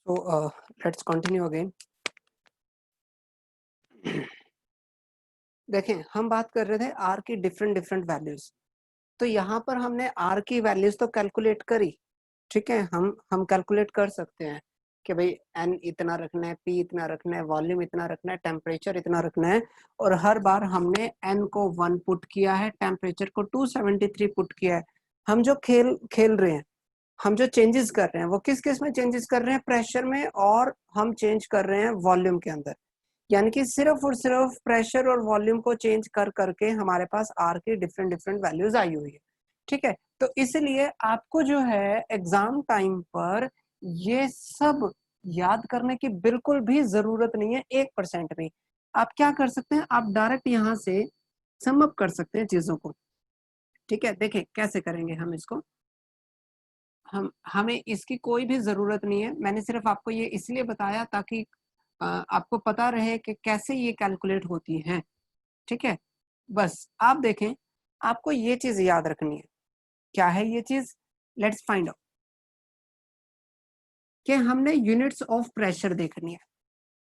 So let's continue again. देखें, हम बात कर रहे थे आर की डिफरेंट वैल्यूज। तो यहाँ पर हमने आर की वैल्यूज तो कैलकुलेट करी, ठीक है। हम कैलकुलेट कर सकते हैं कि भाई एन इतना रखना है, पी इतना रखना है, वॉल्यूम इतना रखना है, टेम्परेचर इतना रखना है। और हर बार हमने एन को 1 पुट किया है, टेम्परेचर को 273 पुट किया है। हम जो खेल रहे हैं, हम जो चेंजेस कर रहे हैं वो किस किस में चेंजेस कर रहे हैं? प्रेशर में, और हम चेंज कर रहे हैं वॉल्यूम के अंदर। यानी कि सिर्फ और सिर्फ प्रेशर और वॉल्यूम को चेंज कर करके हमारे पास आर की डिफरेंट वैल्यूज आई हुई है, ठीक है। तो इसलिए आपको जो है एग्जाम टाइम पर ये सब याद करने की बिल्कुल भी जरूरत नहीं है, 1% भी। आप क्या कर सकते हैं, आप डायरेक्ट यहाँ से सम अप कर सकते हैं चीजों को, ठीक है। देखिए कैसे करेंगे हम इसको। हमें इसकी कोई भी जरूरत नहीं है, मैंने सिर्फ आपको ये इसलिए बताया ताकि आपको पता रहे कि कैसे ये कैलकुलेट होती हैं, ठीक है। बस आप देखें, आपको ये चीज याद रखनी है। क्या है ये चीज? लेट्स फाइंड आउट कि हमने यूनिट्स ऑफ प्रेशर देखनी है,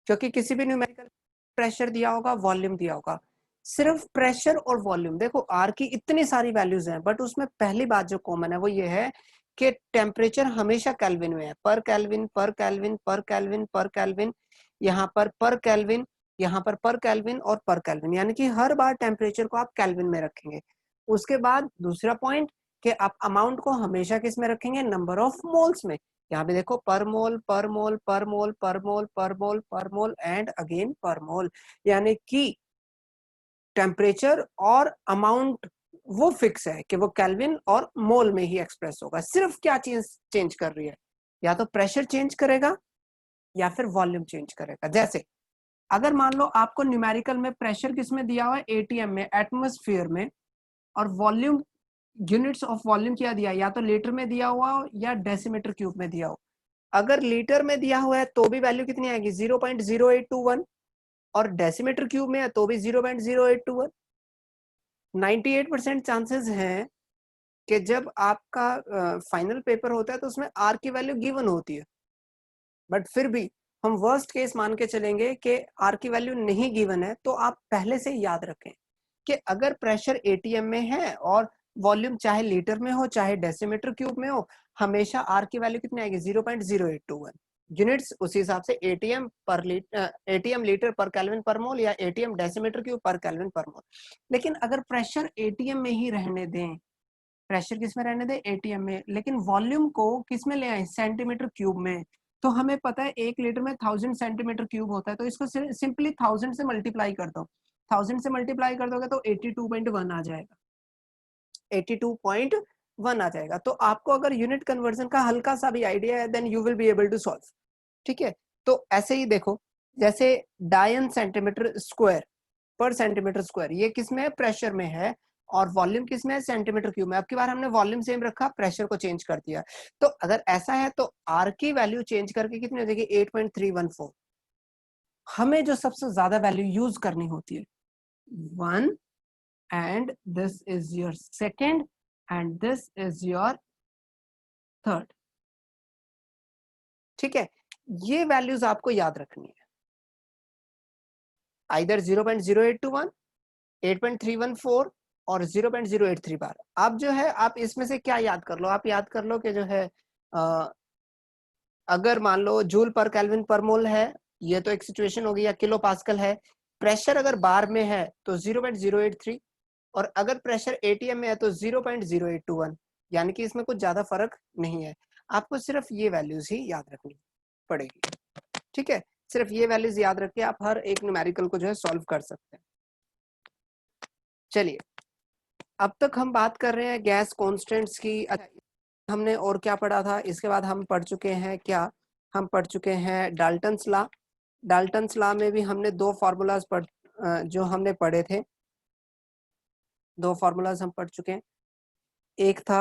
क्योंकि किसी भी न्यूमेरिकल प्रेशर दिया होगा, वॉल्यूम दिया होगा। सिर्फ प्रेशर और वॉल्यूम, देखो आर की इतनी सारी वैल्यूज हैं, बट उसमें पहली बात जो कॉमन है वो ये है कि टेम्परेचर हमेशा केल्विन में है। पर केल्विन पर केल्विन पर केल्विन पर केल्विन, यहाँ पर केल्विन, यहाँ पर केल्विन और पर केल्विन, यानी कि हर बार टेम्परेचर को आप केल्विन में रखेंगे। उसके बाद दूसरा पॉइंट कि आप अमाउंट को हमेशा किस में रखेंगे? नंबर ऑफ मोल्स में। यहाँ पे देखो पर मोल पर मोल पर मोल पर मोल पर मोल पर मोल एंड अगेन पर मोल, यानी कि टेम्परेचर और अमाउंट वो फिक्स है कि वो केल्विन और मोल में ही एक्सप्रेस होगा। सिर्फ क्या चीज चेंज कर रही है? या तो प्रेशर चेंज करेगा या फिर वॉल्यूम चेंज करेगा। जैसे अगर मान लो आपको न्यूमेरिकल में प्रेशर किस में दिया हुआ है? एटीएम में, एटमॉस्फेयर में। और वॉल्यूम, यूनिट्स ऑफ वॉल्यूम क्या दिया? या तो लीटर में दिया हुआ हो या डेसीमीटर क्यूब में दिया हो। अगर लीटर में दिया हुआ है तो भी वैल्यू कितनी आएगी? 0.0821। और डेसीमीटर क्यूब में है तो भी 0.0821। 98% चांसेस हैं कि जब आपका फाइनल पेपर होता है तो उसमें आर की वैल्यू गिवन होती है, बट फिर भी हम वर्स्ट केस मान के चलेंगे कि आर की वैल्यू नहीं गिवन है। तो आप पहले से याद रखें कि अगर प्रेशर एटीएम में है और वॉल्यूम चाहे लीटर में हो चाहे डेसीमीटर क्यूब में हो, हमेशा आर की वैल्यू कितनी आएगी? 0.0821। यूनिट्स उसी हिसाब से एटीएम पर एटीएम लीटर पर केल्विन पर मोल या एटीएम डेसीमीटर क्यूब पर केल्विन पर मोल। लेकिन अगर प्रेशर एटीएम में ही रहने दें, प्रेशर किस में रहने दें? एटीएम में, लेकिन वॉल्यूम को किस में ले आए? सेंटीमीटर क्यूब में। तो हमें पता है 1 लीटर में 1000 सेंटीमीटर क्यूब होता है, तो इसको सिंपली 1000 से मल्टीप्लाई कर दो। 1000 से मल्टीप्लाई कर दोगे तो 82.1 आ जाएगा। 82.1 आ जाएगा। तो आपको अगर यूनिट कन्वर्जन का हल्का सा भी आइडिया है, then you will be able to solve, ठीक है। तो ऐसे ही देखो, जैसे डायन सेंटीमीटर स्क्वायर पर सेंटीमीटर स्क्वायर, ये किसमें है? प्रेशर में है। और वॉल्यूम किसमें है? सेंटीमीटर क्यूब में। अब की बार हमने वॉल्यूम सेम रखा, प्रेशर को चेंज कर दिया। तो अगर ऐसा है तो आर की वैल्यू चेंज करके कितनी हो जाएगी? 8.314। हमें जो सबसे ज्यादा वैल्यू यूज करनी होती है 1, and this is your second, and this is your third, ठीक है। ये वैल्यूज आपको याद रखनी है, आइदर 0.0821, 8.314 और 0.083 बार। आप जो है आप इसमें से क्या याद कर लो? आप याद कर लो कि जो है अगर मान लो जूल पर केल्विन पर मोल है, ये तो एक सिचुएशन होगी, या किलो पास्कल है। प्रेशर अगर बार में है तो 0.083, और अगर प्रेशर एटीएम में है तो 0.0821, यानी कि इसमें कुछ ज्यादा फर्क नहीं है। आपको सिर्फ ये वैल्यूज ही याद रखनी पड़ेगी, ठीक है। सिर्फ ये वैल्यूज याद रख के आप हर एक न्यूमेरिकल को जो है सॉल्व कर सकते हैं। चलिए, अब तक हम बात कर रहे हैं गैस कांस्टेंट्स की। हमने और क्या पढ़ा था? इसके बाद हम पढ़ चुके हैं क्या? हम पढ़ चुके हैं डाल्टन्स लॉ। डाल्टन्स लॉ में भी हमने दो फार्मूलाज जो हमने पढ़े थे, दो फार्मूलाज हम पढ़ चुके हैं। एक था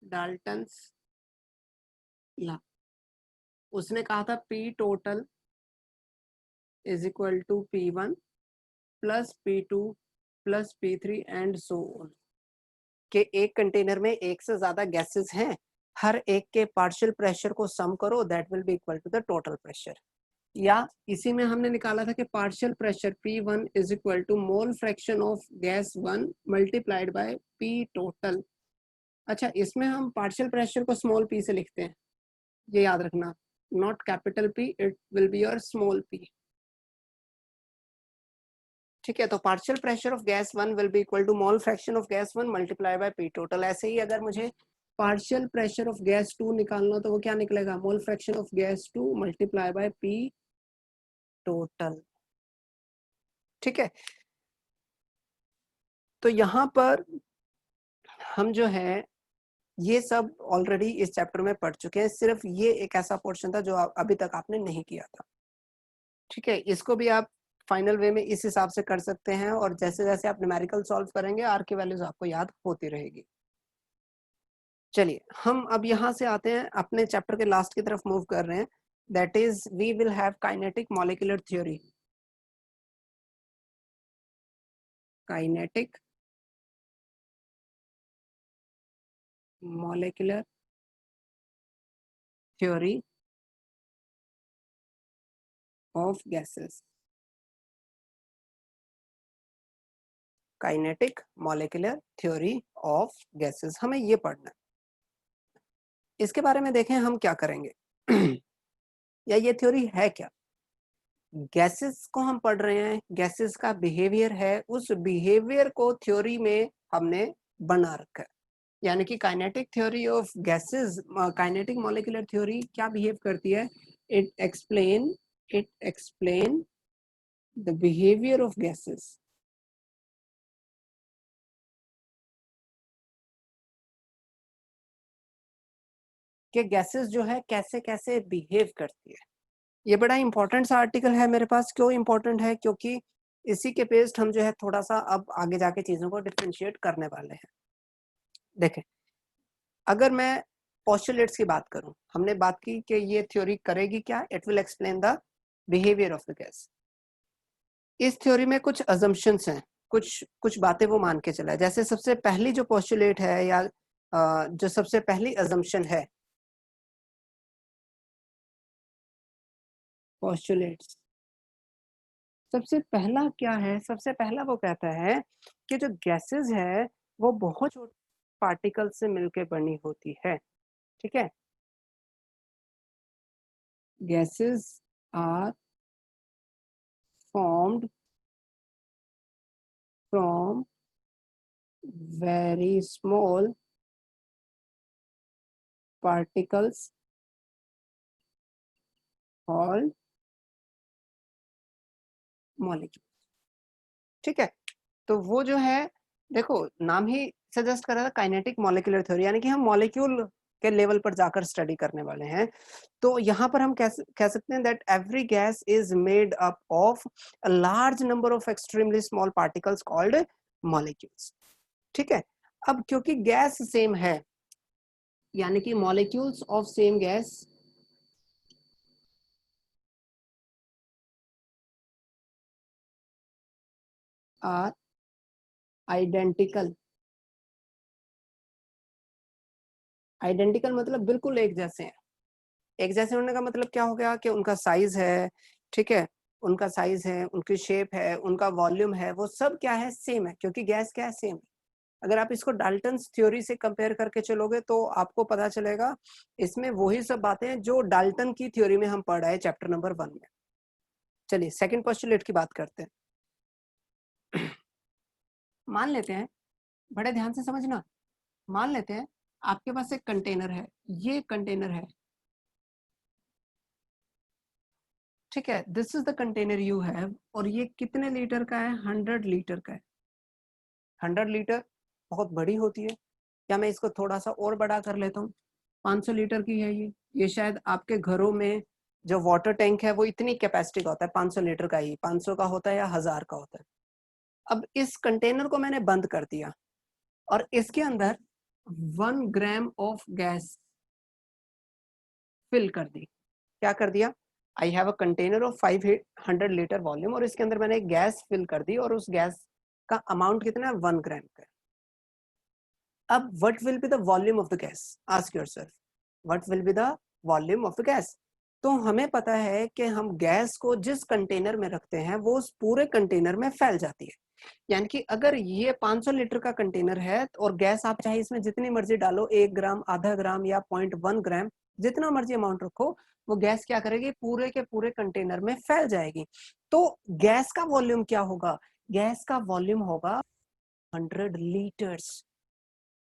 डाल्टन्स लॉ, उसने कहा था P total is equal to P1 plus P2 plus P3 and so on. कि एक कंटेनर में एक से ज्यादा गैसेस हैं, हर एक के पार्शियल प्रेशर को सम करो, that will be equal to the total pressure. या इसी में हमने निकाला था कि partial pressure P1 is equal to mole fraction of gas 1 multiplied by P total. अच्छा, इसमें हम पार्शियल प्रेशर को स्मॉल p से लिखते हैं, ये याद रखना, not capital P, it will be your small p। ठीक है, तो partial pressure of gas 1 will be equal to mole fraction of gas 1 multiply by P total. ऐसे ही अगर मुझे पार्शियल प्रेशर ऑफ गैस 2 निकालना तो वो क्या निकलेगा, मोल fraction of gas 2 multiply by P total. ठीक है, तो यहाँ पर हम जो है ये सब ऑलरेडी इस चैप्टर में पढ़ चुके हैं, सिर्फ ये एक ऐसा पोर्शन था जो अभी तक आपने नहीं किया था। ठीक है, इसको भी आप फाइनल वे में इस हिसाब से कर सकते हैं, और जैसे जैसे आप न्यूमेरिकल सॉल्व करेंगे आर की वैल्यूज आपको याद होती रहेगी। चलिए, हम अब यहाँ से आते हैं अपने चैप्टर के लास्ट की तरफ मूव कर रहे हैं, that is we will have kinetic molecular theory. Kinetic molecular theory of gases. Kinetic molecular theory of gases, हमें ये पढ़ना है। इसके बारे में देखें हम क्या करेंगे या ये थ्योरी है क्या। गैसेस को हम पढ़ रहे हैं, गैसेस का बिहेवियर है, उस बिहेवियर को थ्योरी में हमने बना रखा है। यानी कि kinetic theory of gases, kinetic molecular theory क्या बिहेव करती है, it explain the behaviour of gases. कि गैसेस जो है कैसे कैसे बिहेव करती है। ये बड़ा इंपॉर्टेंट सा आर्टिकल है मेरे पास। क्यों इंपॉर्टेंट है, क्योंकि इसी के बेस्ड हम जो है थोड़ा सा अब आगे जाके चीजों को डिफरेंशिएट करने वाले हैं। देखें, अगर मैं पोस्टुलेट्स की बात करूं, हमने बात की कि ये थ्योरी करेगी क्या, it will explain the behaviour of the gas. इस थ्योरी में कुछ अजम्पशंस हैं, कुछ कुछ बातें वो मान के चला है। जैसे सबसे पहली जो पोस्टुलेट है या जो सबसे पहली अजम्पशन है, पोस्टुलेट्स, सबसे पहला क्या है, सबसे पहला वो कहता है कि जो गैसेस है वो बहुत छोटे पार्टिकल से मिलकर बनी होती है। ठीक है, gases are formed from very small particles called molecule. ठीक है, तो वो जो है, देखो नाम ही सजेस्ट कर रहा था काइनेटिक मॉलिक्यूलर थ्योरी, यानी कि हम मॉलिक्यूल के लेवल पर जाकर स्टडी करने वाले हैं। तो यहाँ पर हम कह सकते हैं that every gas is made up of a large number of extremely small particles called molecules. ठीक है, अब क्योंकि गैस सेम है, यानी कि molecules of same gas are identical. Identical मतलब बिल्कुल एक जैसे हैं। एक जैसे होने का मतलब क्या हो गया कि उनका साइज है, ठीक है, उनका साइज है, उनकी शेप है, उनका वॉल्यूम है, वो सब क्या है, सेम है, क्योंकि गैस क्या है, सेम है। अगर आप इसको डाल्टन्स थ्योरी से कंपेयर करके चलोगे तो आपको पता चलेगा इसमें वही सब बातें हैं जो डाल्टन की थ्योरी में हम पढ़ रहे हैं चैप्टर नंबर 1 में। चलिए सेकंड पोस्टुलेट की बात करते हैं। मान लेते हैं, बड़े ध्यान से समझना, मान लेते हैं आपके पास एक कंटेनर है, ये कंटेनर है, ठीक है, this is the container you have, और ये कितने लीटर का है, 100 लीटर का है। 100 लीटर बहुत बड़ी होती है, या मैं इसको थोड़ा सा और बड़ा कर लेता हूँ, 500 लीटर की है ये शायद आपके घरों में जो वाटर टैंक है वो इतनी कैपेसिटी का होता है, 500 लीटर का ही, 500 का होता है या 1000 का होता है। अब इस कंटेनर को मैंने बंद कर दिया और इसके अंदर 1 ग्राम ऑफ गैस फिल कर दी। क्या कर दिया, I have a container of 500 litre volume, और इसके अंदर मैंने गैस फिल कर दी, और उस गैस का अमाउंट कितना है, 1 ग्राम का। अब what will be the volume of the gas, ask yourself, what will be the volume of the gas. तो हमें पता है कि हम गैस को जिस कंटेनर में रखते हैं वो उस पूरे कंटेनर में फैल जाती है। यानी कि अगर ये 500 लीटर का कंटेनर है और गैस आप चाहे इसमें जितनी मर्जी डालो, 1 ग्राम, आधा ग्राम या 0.1 ग्राम, जितना मर्जी अमाउंट रखो, वो गैस क्या करेगी, पूरे के पूरे कंटेनर में फैल जाएगी। तो गैस का वॉल्यूम क्या होगा, गैस का वॉल्यूम होगा 100 लीटर्स।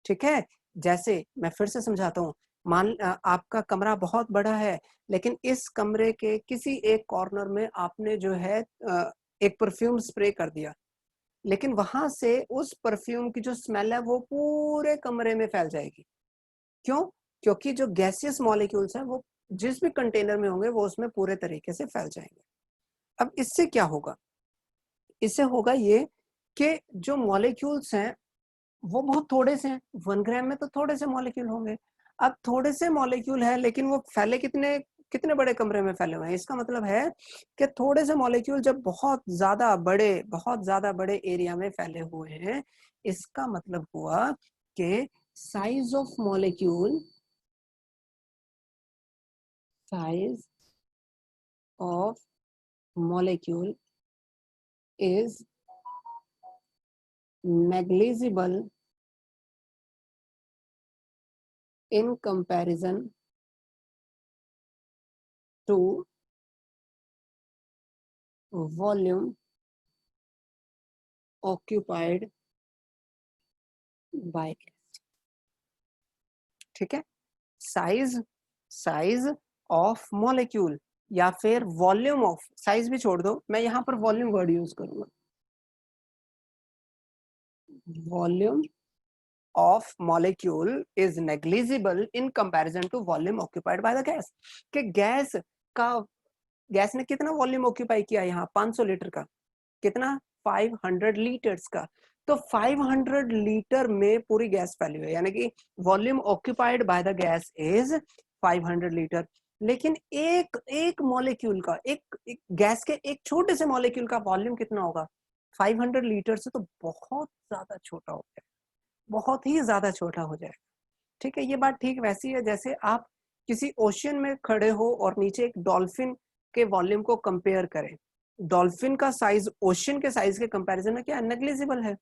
ठीक है, जैसे मैं फिर से समझाता हूँ, आपका कमरा बहुत बड़ा है, लेकिन इस कमरे के किसी एक कॉर्नर में आपने जो है एक परफ्यूम स्प्रे कर दिया, लेकिन वहां से उस परफ्यूम की जो स्मेल है वो पूरे कमरे में फैल जाएगी। क्यों? क्योंकि जो गैसियस मॉलिक्यूल्स हैं वो जिस भी कंटेनर में होंगे वो उसमें पूरे तरीके से फैल जाएंगे। अब इससे क्या होगा, इससे होगा ये कि जो मॉलिक्यूल्स हैं वो बहुत थोड़े से हैं, 1 ग्राम में तो थोड़े से मॉलिक्यूल होंगे। अब थोड़े से मॉलिक्यूल है लेकिन वो फैले कितने कितने बड़े कमरे में फैले हुए हैं। इसका मतलब है कि थोड़े से मॉलिक्यूल जब बहुत ज्यादा बड़े एरिया में फैले हुए हैं, इसका मतलब हुआ कि size of molecule, size of molecule is negligible in comparison to volume occupied by gas। ठीक है, साइज ऑफ मॉलिक्यूल या फिर वॉल्यूम ऑफ, साइज भी छोड़ दो, मैं यहां पर वॉल्यूम वर्ड यूज करूंगा, volume of molecule is negligible in comparison to volume occupied by the gas. कि गैस ने कितना वॉल्यूम ऑक्यूपाई किया, यहाँ 500 लीटर का, कितना, 500 लीटर्स का। तो 500 लीटर में पूरी गैस फैली हुई है, यानी कि volume occupied by the gas is 500 litre. लेकिन एक एक मॉलिक्यूल का, एक गैस के एक छोटे से मॉलिक्यूल का वॉल्यूम कितना होगा, 500 लीटर से तो बहुत ज्यादा छोटा हो जाएगा, बहुत ही ज्यादा छोटा हो जाएगा। ठीक है, ये बात ठीक वैसी है जैसे आप किसी ओशियन में खड़े हो और नीचे एक डॉल्फिन के वॉल्यूम को कंपेयर करें। डॉल्फिन का साइज ओशियन के साइज के कंपैरिजन में क्या नेग्लिजिबल है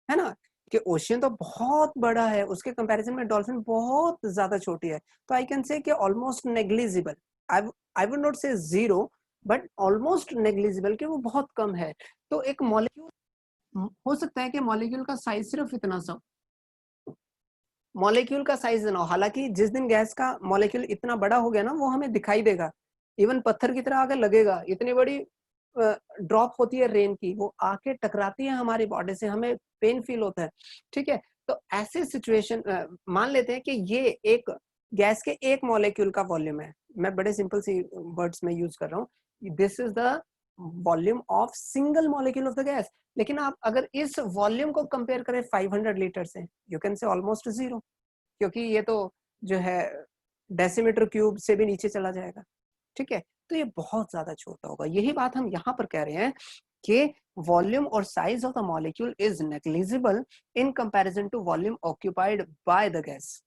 ना, कि ओशियन तो बहुत बड़ा है, उसके कंपैरिजन में डॉल्फिन बहुत ज्यादा छोटी है। तो आई कैन से कि almost negligible, I would not से जीरो, बट ऑलमोस्ट नेग्लिजिबल, कि वो बहुत कम है। तो एक मॉलिक्यूल हो सकता है कि मॉलिक्यूल का साइज सिर्फ इतना सा, मॉलिक्यूल का साइज ना हो, हालांकि जिस दिन गैस का मॉलिक्यूल इतना बड़ा हो गया ना वो हमें दिखाई देगा, इवन पत्थर की तरह आगे लगेगा, इतनी बड़ी ड्रॉप होती है रेन की, वो आके टकराती है हमारी बॉडी से, हमें पेन फील होता है। ठीक है, तो ऐसे सिचुएशन मान लेते हैं कि ये एक गैस के एक मॉलिक्यूल का वॉल्यूम है, मैं बड़े सिंपल सी वर्ड्स में यूज कर रहा हूँ, this is the volume of single molecule of the gas. लेकिन आप अगर इस वॉल्यूम को कंपेयर करें 500 लीटर से, you can say almost zero, क्योंकि ये तो जो है डेसीमीटर क्यूब से भी नीचे चला जाएगा। ठीक है, तो ये बहुत ज्यादा छोटा होगा। यही बात हम यहाँ पर कह रहे हैं कि वॉल्यूम और size of the molecule is negligible in comparison to volume occupied by the gas.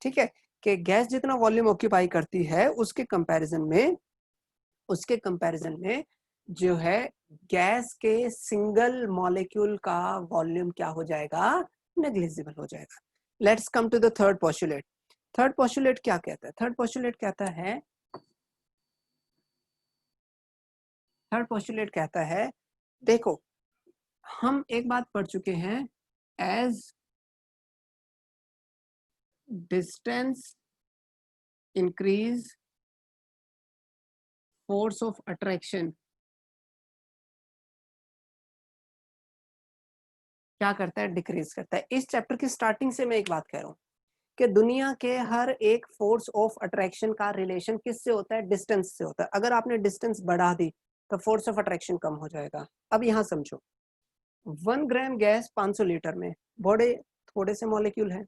ठीक है, कि गैस जितना वॉल्यूम ऑक्यूपाई करती है उसके कंपैरिजन में जो है गैस के सिंगल मॉलिक्यूल का वॉल्यूम क्या हो जाएगा, नेग्लिजिबल हो जाएगा। Let's come to the third postulate. Third postulate क्या कहता है, थर्ड पोस्टुलेट कहता है, देखो हम एक बात पढ़ चुके हैं, as distance increase force of attraction क्या करता है, डिक्रीज करता है। इस चैप्टर की स्टार्टिंग से मैं एक बात कह रहा हूं कि दुनिया के हर एक फोर्स ऑफ अट्रैक्शन का रिलेशन किससे होता है, डिस्टेंस से होता है। अगर आपने डिस्टेंस बढ़ा दी तो फोर्स ऑफ अट्रैक्शन कम हो जाएगा। अब यहां समझो, 1 ग्राम गैस 500 लीटर में बड़े थोड़े से मॉलिक्यूल हैं,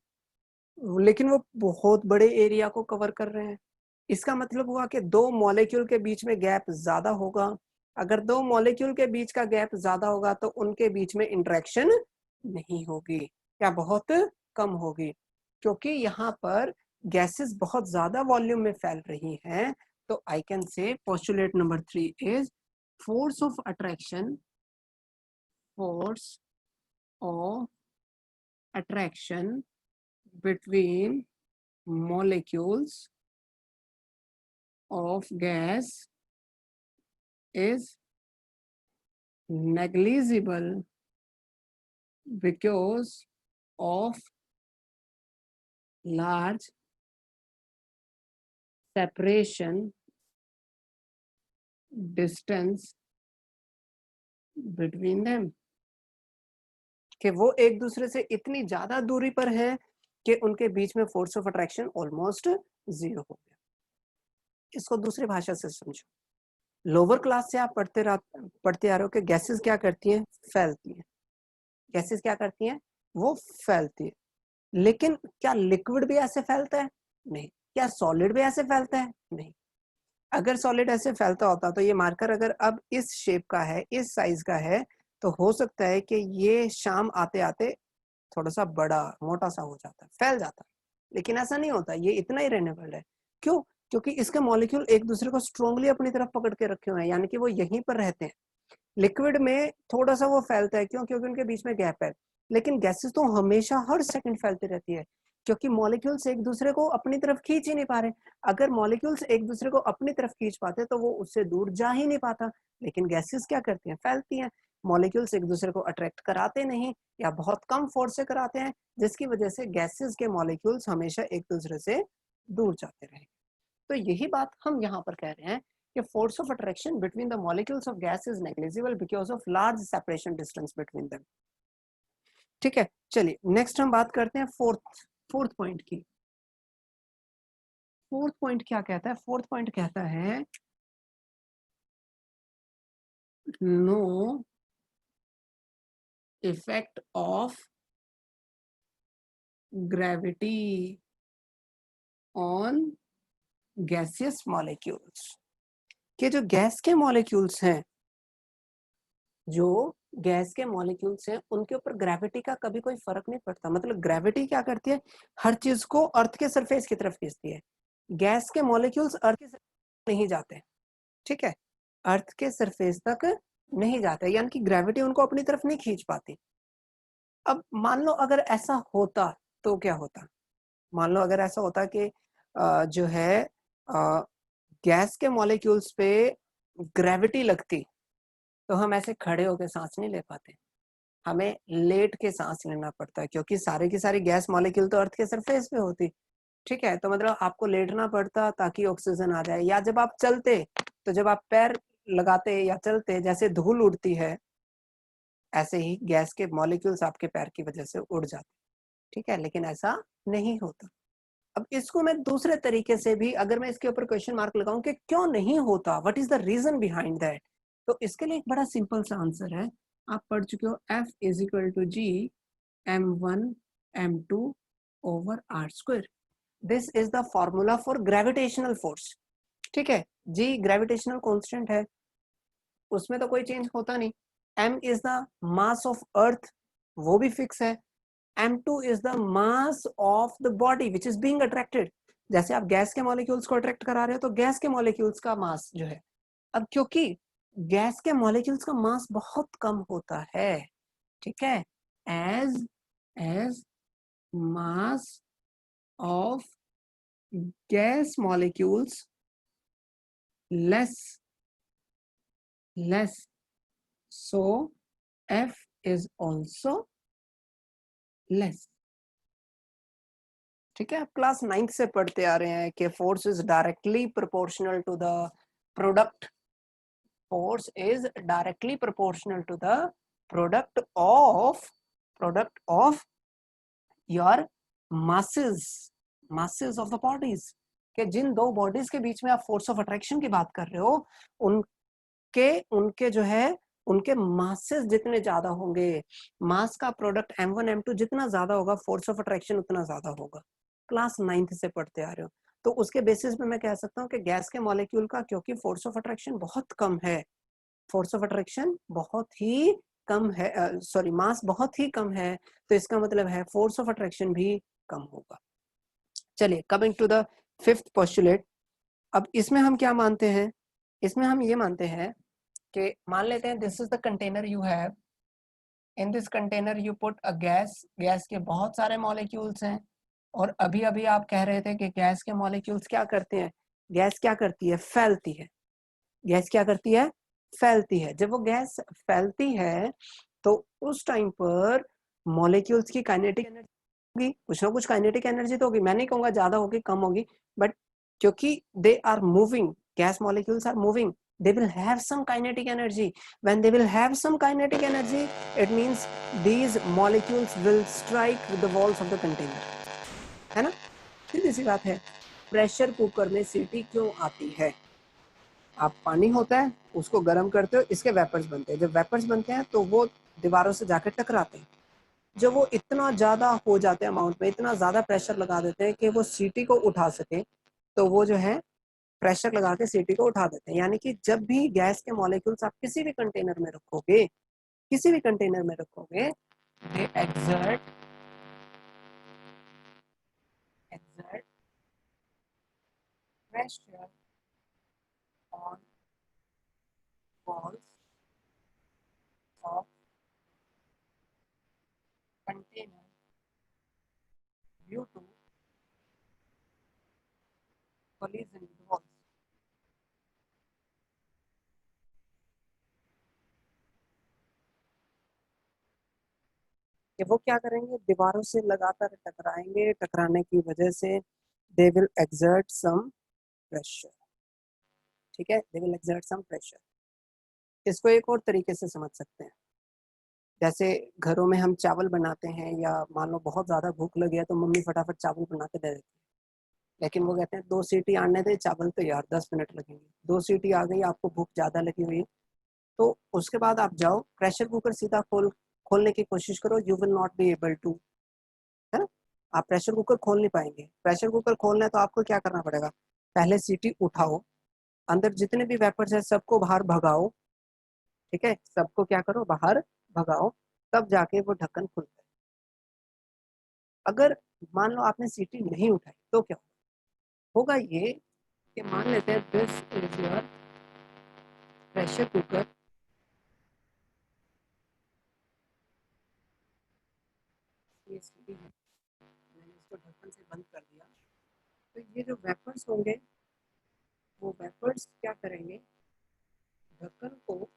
लेकिन वो बहुत बड़े एरिया को कवर कर रहे हैं। इसका मतलब हुआ कि दो मॉलिक्यूल के बीच में गैप ज्यादा होगा। अगर दो मॉलिक्यूल के बीच का गैप ज्यादा होगा तो उनके बीच में इंटरेक्शन नहीं होगी, क्या बहुत कम होगी, क्योंकि यहाँ पर गैसेस बहुत ज्यादा वॉल्यूम में फैल रही हैं। तो I can say postulate number 3 is force of attraction between molecules of gas is negligible because of large separation distance between them, कि वो एक दूसरे से इतनी ज्यादा दूरी पर है कि उनके बीच में force of attraction almost zero हो गया। इसको दूसरी भाषा से समझो, लोअर क्लास से आप पढ़ते आ रहे हो कि गैसेस क्या करती हैं, फैलती हैं। गैसेस क्या करती हैं, वो फैलती है। लेकिन क्या लिक्विड भी ऐसे फैलता है? नहीं। क्या सॉलिड भी ऐसे फैलता है? नहीं। अगर सॉलिड ऐसे फैलता होता तो ये मार्कर अगर अब इस शेप का है, इस साइज का है, तो हो सकता है कि ये शाम आते आते थोड़ा सा बड़ा मोटा सा हो जाता, फैल जाता। लेकिन ऐसा नहीं होता, ये इतना ही रहनेबल है। क्यों? क्योंकि इसके मॉलिक्यूल एक दूसरे को स्ट्रांगली अपनी तरफ पकड़ के रखे हुए हैं, यानी कि वो यहीं पर रहते हैं। लिक्विड में थोड़ा सा वो फैलता है, क्यों? क्योंकि उनके बीच में गैप है। लेकिन गैसेस तो हमेशा हर सेकंड फैलती रहती है, क्योंकि मॉलिक्यूल्स एक दूसरे को अपनी तरफ खींच ही नहीं पा रहे। अगर मॉलिक्यूल्स एक दूसरे को अपनी तरफ खींच पाते तो वो उससे दूर जा ही नहीं पाता। लेकिन गैसेस क्या करती हैं, फैलती हैं। मॉलिक्यूल्स एक दूसरे को अट्रैक्ट कराते नहीं, या बहुत कम फोर्स से कराते हैं, जिसकी वजह से गैसेस के मॉलिक्यूल्स हमेशा एक दूसरे से दूर जाते रहे। तो यही बात हम यहाँ पर कह रहे हैं कि force of attraction between the molecules of gas is negligible because of large separation distance between them। ठीक है, चलिए नेक्स्ट हम बात करते हैं फोर्थ पॉइंट की। फोर्थ पॉइंट क्या कहता है? फोर्थ पॉइंट कहता है no effect of gravity on gaseous molecules. कि जो गैस के मॉलिक्यूल्स हैं, जो गैस के मॉलिक्यूल्स हैं, उनके ऊपर ग्रेविटी का कभी कोई फर्क नहीं पड़ता। मतलब ग्रेविटी क्या करती है, हर चीज को अर्थ के सरफेस की तरफ खींचती है। गैस के मॉलिक्यूल्स अर्थ के सरफेस नहीं जाते, ठीक है, अर्थ के सरफेस तक नहीं जाते, यानी कि ग्रेविटी उनको अपनी तरफ नहीं खींच पाती। अब मान लो अगर ऐसा होता तो क्या होता? मान लो अगर ऐसा होता कि जो है गैस के मॉलिक्यूल्स पे ग्रेविटी लगती, तो हम ऐसे खड़े होकर सांस नहीं ले पाते, हमें लेट के सांस लेना पड़ता है, क्योंकि सारे की सारी गैस मॉलिक्यूल तो अर्थ के सरफेस पे होती। ठीक है, तो मतलब आपको लेटना पड़ता ताकि ऑक्सीजन आ जाए। या जब आप चलते, तो जब आप पैर लगाते या चलते, जैसे धूल उड़ती है, ऐसे ही गैस के मॉलिक्यूल्स आपके पैर की वजह से उड़ जाते। ठीक है, लेकिन ऐसा नहीं होता। अब इसको मैं दूसरे तरीके से भी, अगर मैं इसके ऊपर क्वेश्चन मार्क लगाऊं कि क्यों नहीं होता, what is the reason behind that, तो इसके लिए एक बड़ा सिंपल सा आंसर है। आप पढ़ चुके हो F is equal to G m1 m2 over r square. This is the formula for gravitational force. ठीक है, जी ग्रेविटेशनल कांस्टेंट है, उसमें तो कोई चेंज होता नहीं। m is the mass of earth, वो भी फिक्स है। m2 is the mass of the body which is being attracted। जैसे आप गैस के मॉलिक्यूल्स को अट्रैक्ट करा रहे हो, तो गैस के मॉलिक्यूल्स का मास जो है, अब क्योंकि गैस के मॉलिक्यूल्स का मास बहुत कम होता है, ठीक है, as as mass of gas molecules less so F is also less। ठीक है, आप क्लास 9th से पढ़ते आ रहे हैं कि force is directly proportional to the product, force is directly proportional to the product of your masses of the bodies. कि जिन दो बॉडीज के बीच में आप फोर्स ऑफ अट्रैक्शन की बात कर रहे हो, उनके जो है, उनके मासेस जितने ज्यादा होंगे, मास का प्रोडक्ट m1 m2 जितना ज्यादा होगा, फोर्स ऑफ अट्रैक्शन उतना ज्यादा होगा। क्लास 9th से पढ़ते आ रहे हो, तो उसके बेसिस पे मैं कह सकता हूँ कि गैस के मॉलिक्यूल का, क्योंकि फोर्स ऑफ अट्रैक्शन बहुत कम है, फोर्स ऑफ अट्रैक्शन बहुत ही कम है, सॉरी मास बहुत ही कम है, तो इसका मतलब है फोर्स ऑफ अट्रैक्शन भी कम होगा। चलिए coming to the fifth postulate. अब इसमें हम क्या मानते हैं, इसमें हम ये मानते हैं कि मान लेते हैं this is the container you have, in this container you put a gas, gas के बहुत सारे मॉलिक्यूल्स हैं, और अभी अभी आप कह रहे थे कि गैस के मॉलिक्यूल्स क्या करते हैं, गैस क्या करती है, फैलती है। गैस क्या करती है, फैलती है। जब वो गैस फैलती है तो उस टाइम पर मॉलिक्यूल्स की काइनेटिक एनर्जी होगी, कुछ ना कुछ काइनेटिक एनर्जी तो होगी, मैं नहीं कहूंगा ज्यादा होगी कम होगी, बट क्योंकि they are moving, gas molecules are moving, they will have some kinetic energy. When they will have some kinetic energy, it means these molecules will strike the walls of the container, है ना। सीधी सी बात है। Pressure cooker में सीटी क्यों आती है, आप पानी होता है उसको गर्म करते हो, इसके वेपर्स बनते हैं, जब वेपर्स बनते हैं तो वो दीवारों से जाकर टकराते हैं, जब वो इतना ज्यादा हो जाते हैं अमाउंट में, इतना ज्यादा प्रेशर लगा देते हैं कि वो सीटी को उठा सके, तो वो जो है प्रेशर लगा के सीटी को उठा देते हैं। यानी कि जब भी गैस के मॉलिक्यूल्स आप किसी भी कंटेनर में रखोगे, किसी भी कंटेनर में रखोगे, दे exert pressure on walls of container due to collision with walls। कि वो क्या करेंगे, दीवारों से लगातार टकराएंगे, टकराने की वजह से they will exert some pressure, ठीक है, they will exert some pressure। इसको एक और तरीके से समझ सकते हैं, जैसे घरों में हम चावल बनाते हैं, या मान लो बहुत ज्यादा भूख लगी है तो मम्मी फटाफट चावल बना के दे देती है, लेकिन वो कहते हैं 2 सीटी आने दे, चावल तो यार 10 मिनट लगेंगे, 2 सीटी आ गई, आपको भूख ज्यादा लगी हुई, तो उसके बाद आप जाओ प्रेशर कुकर सीधा खोलने की कोशिश करो, you will not be able to, है ना, आप प्रेशर कुकर खोल नहीं पाएंगे। प्रेशर कुकर खोलना है तो आपको क्या करना पड़ेगा, पहले सीटी उठाओ, अंदर जितने भी वेपर्स है सबको बाहर भगाओ, ठीक है, सबको क्या करो, बाहर भगाओ, तब जाके वो ढक्कन खुलता है। अगर मान लो आपने सीटी नहीं उठाई तो क्या होगा, ये कि मान लेते हैं this is your pressure cooker, ये सीटी है, मैंने इसको ढक्कन से बंद कर दिया, तो ये जो वेपर्स होंगे वो वेपर्स क्या करेंगे, ढक्कन को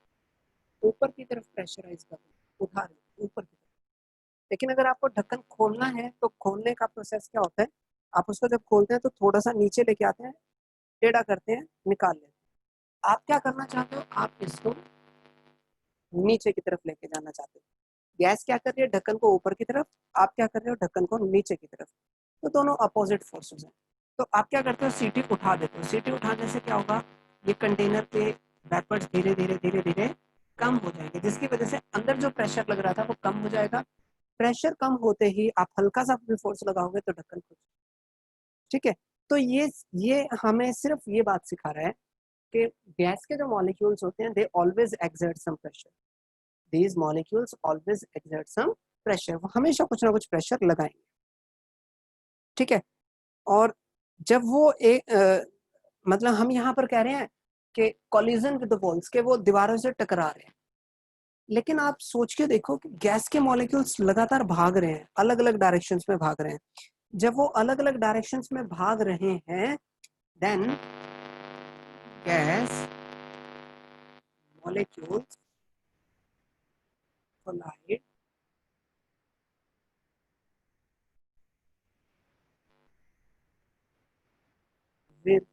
ऊपर की तरफ प्रेशराइज कर उठा रहे ऊपर की तरफ। लेकिन अगर आपको ढक्कन खोलना है तो खोलने का प्रोसेस क्या होता है, आप उसको जब खोलते हैं तो थोड़ा सा नीचे लेके आते हैं, टेढ़ा करते हैं, निकाल लेते हैं। आप क्या करना चाहते हो, आप इसको नीचे की तरफ लेके जाना चाहते हो। गैस क्या कर रही है, ढक्कन को ऊपर की तरफ, आप क्या कर रहे हो, ढक्कन को नीचे की तरफ, तो दोनों अपोजिट फोर्सेस हैं। तो आप क्या करते हो, सीटी उठा देते हो, सीटी उठाने से क्या होगा, ये कंटेनर के वेपर्स धीरे धीरे धीरे धीरे कम हो जाएंगे, जिसकी वजह से अंदर जो प्रेशर लग रहा था वो कम हो जाएगा। प्रेशर कम होते ही आप हल्का सा भी फोर्स लगाओगे तो ढक्कन खुल, ठीक है। तो ये हमें सिर्फ ये बात सिखा रहा है कि गैस के जो मॉलिक्यूल्स होते हैं they always exert some pressure, these molecules always exert some pressure, वो हमेशा कुछ ना कुछ प्रेशर लगाएंगे, ठीक है। और जब वो मतलब हम यहाँ पर कह रहे हैं कि कॉलिजन विद द वॉल्स, के वो दीवारों से टकरा रहे हैं, लेकिन आप सोच के देखो कि गैस के मॉलिक्यूल्स लगातार भाग रहे हैं, अलग अलग डायरेक्शंस में भाग रहे हैं। जब वो अलग अलग डायरेक्शंस में भाग रहे हैं, then gas molecules collide with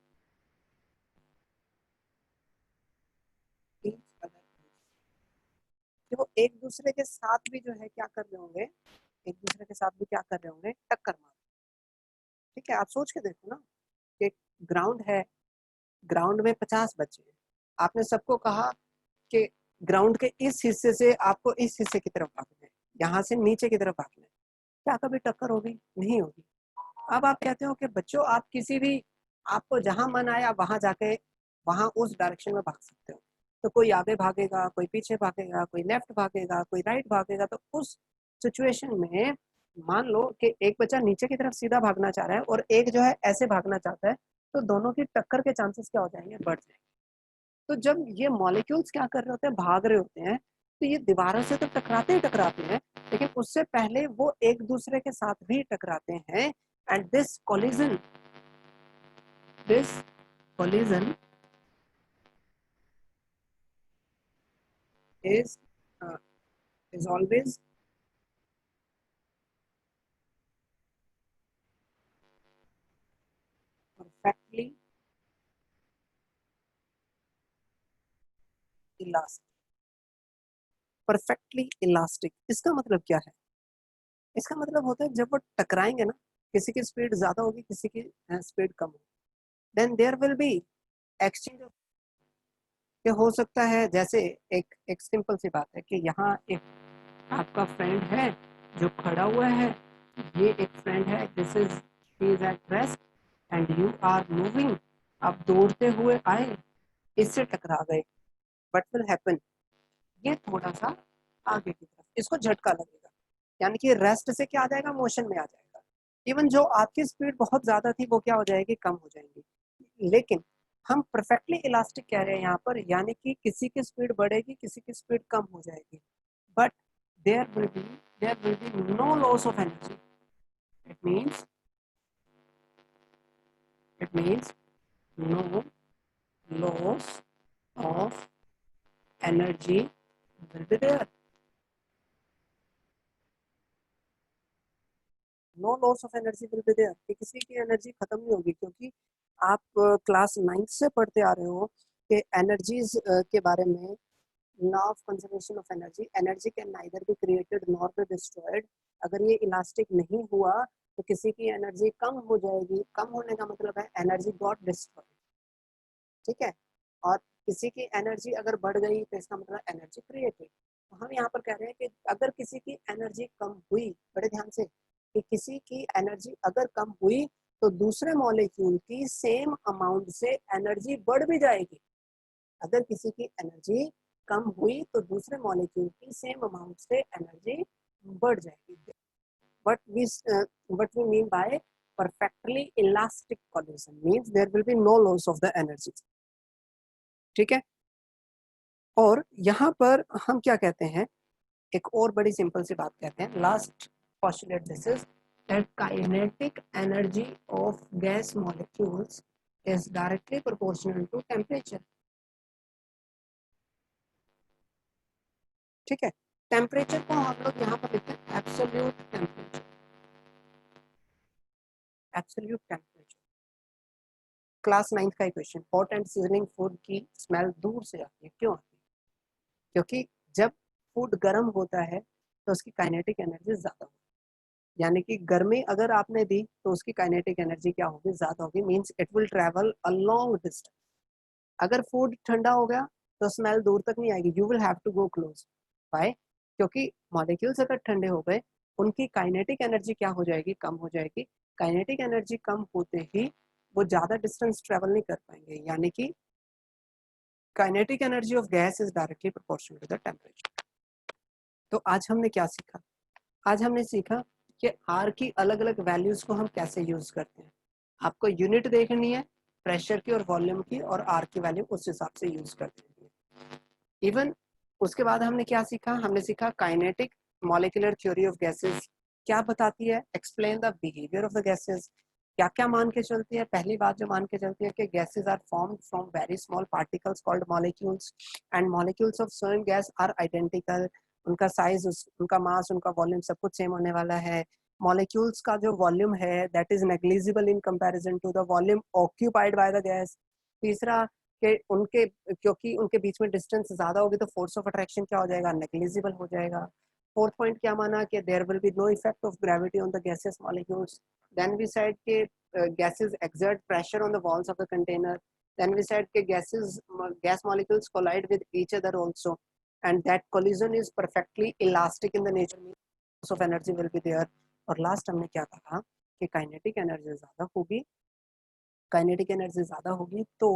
each other, कि वो एक दूसरे के साथ भी जो है क्या कर रहे होंगे, एक दूसरे के साथ भी क्या कर रहे होंगे, टक्कर मार, ठीक है। आप सोच के देखो ना कि ग्राउंड है, ग्राउंड में 50 बच्चे हैं, आपने सबको कहा कि ग्राउंड के इस हिस्से से आपको इस हिस्से की तरफ भागना है, यहाँ से नीचे की तरफ भागना है, क्या कभी टक्कर होगी, नहीं होगी। अब आप कहते हो कि बच्चों आप किसी भी, आपको जहां मन आया वहां जाके वहां उस डायरेक्शन में भाग सकते हो, तो कोई आगे भागेगा, कोई पीछे भागेगा, कोई लेफ्ट भागेगा, कोई राइट भागेगा। तो उस सिचुएशन में मान लो कि एक बच्चा नीचे की तरफ सीधा भागना चाह रहा है और एक जो है ऐसे भागना चाहता है, तो दोनों की टक्कर के चांसेस क्या हो जाएंगे, बढ़ जाएंगे। तो जब ये मॉलिक्यूल्स क्या कर रहे होते हैं, भाग रहे होते हैं, तो ये दीवारों से तो टकराते ही टकराते हैं, लेकिन उससे पहले वो एक दूसरे के साथ भी टकराते हैं। And this collision is is always perfectly elastic। Perfectly elastic इसका मतलब क्या है? इसका मतलब होता है जब वो टकराएंगे ना, किसी की स्पीड ज्यादा होगी, किसी की स्पीड कम होगी, then there will be exchange of. ये हो सकता है जैसे एक एक सिंपल सी बात है कि यहाँ एक आपका फ्रेंड है जो खड़ा हुआ है, ये एक फ्रेंड है, this is he is at rest and you are moving. आप दौड़ते हुए आए, इससे टकरा गए, व्हाट विल हैपन, ये थोड़ा सा आगे की तरफ, इसको झटका लगेगा, यानी कि रेस्ट से क्या आ जाएगा, मोशन में आ जाएगा। इवन जो आपकी स्पीड बहुत ज्यादा थी वो क्या हो जाएगी, कम हो जाएंगी। लेकिन हम परफेक्टली इलास्टिक कह रहे हैं यहाँ पर, यानी कि किसी की स्पीड बढ़ेगी, किसी की स्पीड कम हो जाएगी, but there will be there will be no loss of energy। it means it means no loss of energy will be there। No loss of energy will be there, कि किसी की energy खत्म नहीं होगी, क्योंकि आप क्लास 9th से पढ़ते आ रहे हो कि एनर्जीज के बारे में, law of conservation of energy, energy can neither be created nor be destroyed. अगर ये इलास्टिक नहीं हुआ तो किसी की एनर्जी कम हो जाएगी, कम होने का मतलब है एनर्जी गॉट डिस्ट्रॉयड, ठीक है। और किसी की एनर्जी अगर बढ़ गई तो इसका मतलब एनर्जी क्रिएटेड। तो हम यहाँ पर कह रहे हैं कि अगर किसी की एनर्जी कम हुई, बड़े ध्यान से, कि किसी की एनर्जी अगर कम हुई तो दूसरे मॉलिक्यूल की सेम अमाउंट से एनर्जी बढ़ भी जाएगी। अगर किसी की एनर्जी कम हुई तो दूसरे मॉलिक्यूल की सेम अमाउंट से एनर्जी बढ़ जाएगी। what we what we mean by perfectly elastic collision means there will be no loss of the energy, ठीक है। और यहाँ पर हम क्या कहते हैं, एक और बड़ी सिंपल सी बात कहते हैं, last postulate this is that kinetic energy of gas molecules is directly proportional to temperature, ठीक है। टेम्परेचर को हम लोग यहाँ पर लिखते हैं absolute temperature, absolute temperature. Class 9th का question, hot and seasoning food की स्मेल दूर से आती है, क्यों आती है? क्योंकि जब फूड गर्म होता है तो उसकी काइनेटिक एनर्जी ज्यादा होती है, यानी कि गर्मी अगर आपने दी तो उसकी काइनेटिक एनर्जी क्या होगी, ज्यादा होगी, means it will travel a long distance. अगर फूड ठंडा हो गया तो स्मेल दूर तक नहीं आएगी, you will have to go close. By, क्योंकि मॉलिक्यूल्स अगर ठंडे हो गए उनकी काइनेटिक एनर्जी क्या हो जाएगी, कम हो जाएगी। काइनेटिक एनर्जी कम होते ही वो ज्यादा डिस्टेंस ट्रेवल नहीं कर पाएंगे, यानी कि kinetic energy of gas is directly proportional to the temperature. तो आज हमने क्या सीखा? आज हमने सीखा कि आर की अलग अलग वैल्यूज को हम कैसे यूज करते हैं। आपको यूनिट देखनी है प्रेशर की और वॉल्यूम की, और आर की वैल्यू उस हिसाब से यूज कर देनी है। इवन उसके बाद हमने क्या सीखा, हमने सीखा kinetic molecular theory of gases क्या बताती है, explain the behaviour of the gases, क्या क्या मान के चलती है। पहली बात जो मान के चलती है कि gases are formed from very small particles called molecules, and molecules of same gas are identical. उनका साइज, उनका मास, उनका वॉल्यूम सब कुछ सेम होने वाला है। मॉलिक्यूल्स का जो वॉल्यूम है that is negligible in comparison to the volume occupied by the gas. तीसरा कि उनके, क्योंकि उनके बीच में डिस्टेंस ज्यादा होगी तो फोर्स ऑफ अट्रैक्शन क्या हो जाएगा, नेग्लिजिबल हो जाएगा। फोर्थ पॉइंट क्या माना कि there will be no effect of gravity on the gases molecules. Then we said के gases exert pressure on the walls of the container. Then we said that gas molecules collide with each other also, and that collision is perfectly elastic in the nature, means of energy will be there। और last हमने क्या कहा कि kinetic energy ज्यादा होगी, kinetic energy ज्यादा होगी तो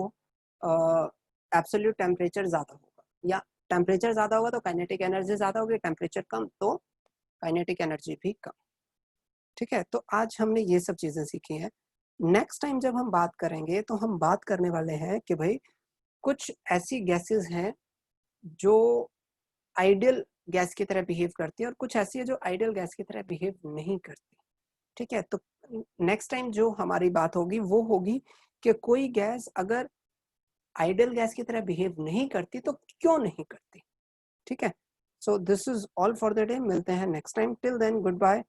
एब्सोल्यूट टेम्परेचर ज्यादा होगा। या टेम्परेचर ज्यादा होगा तो काइनेटिक एनर्जी ज्यादा होगी, टेम्परेचर कम तो काइनेटिक एनर्जी भी कम। ठीक है, तो आज हमने ये सब चीजें सीखी हैं। नेक्स्ट टाइम जब हम बात करेंगे तो हम बात करने वाले हैं कि भाई कुछ ऐसी गैसेस हैं जो आइडियल गैस की तरह बिहेव करती है और कुछ ऐसी है जो आइडियल गैस की तरह बिहेव नहीं करती। ठीक है, तो नेक्स्ट टाइम जो हमारी बात होगी वो होगी कि कोई गैस अगर आइडियल गैस की तरह बिहेव नहीं करती तो क्यों नहीं करती। ठीक है, so this is all for the day, मिलते हैं next time, till then good bye.